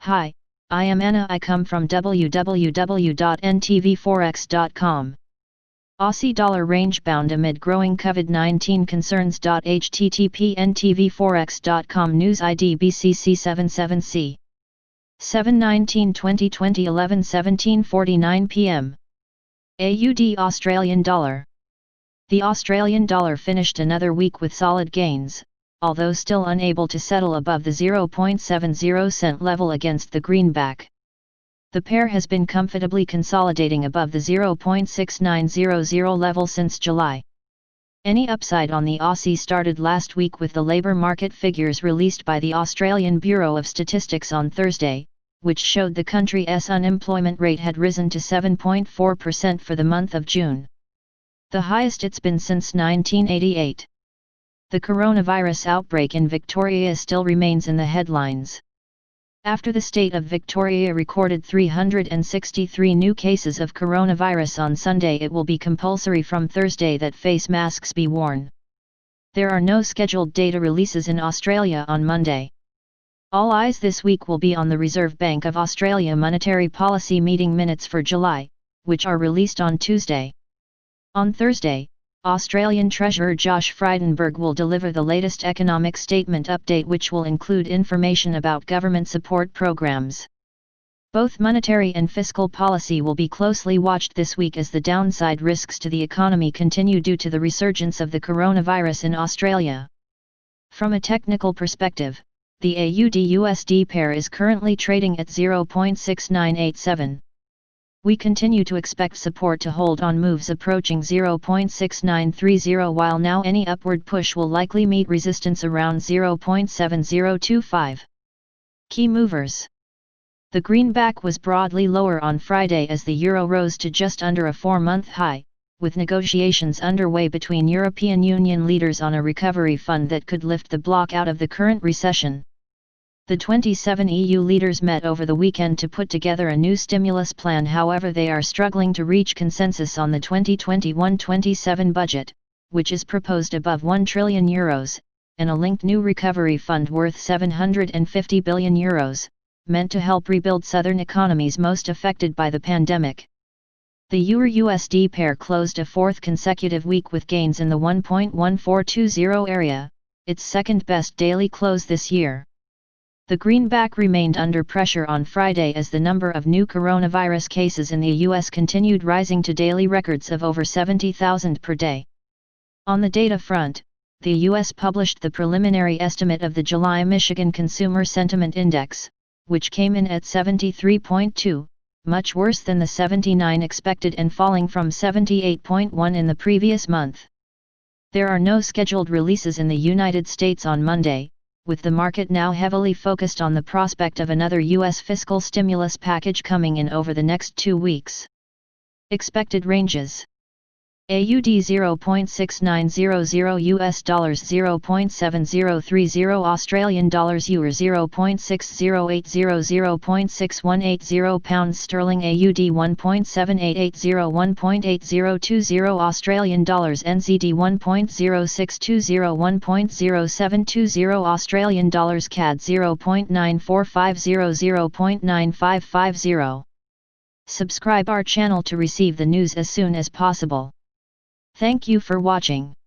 Hi, I am Anna. I come from www.ntvforex.com. Aussie dollar range bound amid growing COVID-19 concerns. http ntvforex.com news ID BCC 77C 7/19/2020 11:17:49 p.m. AUD Australian dollar. The Australian dollar finished another week with solid gains, although still unable to settle above the 0.70 cent level against the greenback. The pair has been comfortably consolidating above the 0.6900 level since July. Any upside on the Aussie started last week with the labour market figures released by the Australian Bureau of Statistics on Thursday, which showed the country's unemployment rate had risen to 7.4% for the month of June, the highest it's been since 1988. The coronavirus outbreak in Victoria still remains in the headlines. After the state of Victoria recorded 363 new cases of coronavirus on Sunday, it will be compulsory from Thursday that face masks be worn. There are no scheduled data releases in Australia on Monday. All eyes this week will be on the Reserve Bank of Australia monetary policy meeting minutes for July, which are released on Tuesday. On Thursday, Australian Treasurer Josh Frydenberg will deliver the latest economic statement update, which will include information about government support programs. Both monetary and fiscal policy will be closely watched this week as the downside risks to the economy continue due to the resurgence of the coronavirus in Australia. From a technical perspective, the AUD-USD pair is currently trading at 0.6987. We continue to expect support to hold on moves approaching 0.6930, while now any upward push will likely meet resistance around 0.7025. Key movers. The greenback was broadly lower on Friday as the euro rose to just under a 4-month high, with negotiations underway between European Union leaders on a recovery fund that could lift the bloc out of the current recession. The 27 EU leaders met over the weekend to put together a new stimulus plan. However, they are struggling to reach consensus on the 2021-27 budget, which is proposed above €1 trillion, and a linked new recovery fund worth €750 billion, meant to help rebuild southern economies most affected by the pandemic. The Euro-USD pair closed a fourth consecutive week with gains in the 1.1420 area, its second best daily close this year. The greenback remained under pressure on Friday as the number of new coronavirus cases in the U.S. continued rising to daily records of over 70,000 per day. On the data front, the U.S. published the preliminary estimate of the July Michigan Consumer Sentiment Index, which came in at 73.2, much worse than the 79 expected and falling from 78.1 in the previous month. There are no scheduled releases in the United States on Monday, with the market now heavily focused on the prospect of another U.S. fiscal stimulus package coming in over the next 2 weeks. Expected ranges: AUD 0.6900, US dollars 0.7030, Australian dollars EUR 0.6080, 0.6180, pounds sterling AUD 1.7880, 1.8020, Australian dollars NZD 1.0620, 1.0720, Australian dollars CAD 0.9450, 0.9550. Subscribe our channel to receive the news as soon as possible. Thank you for watching.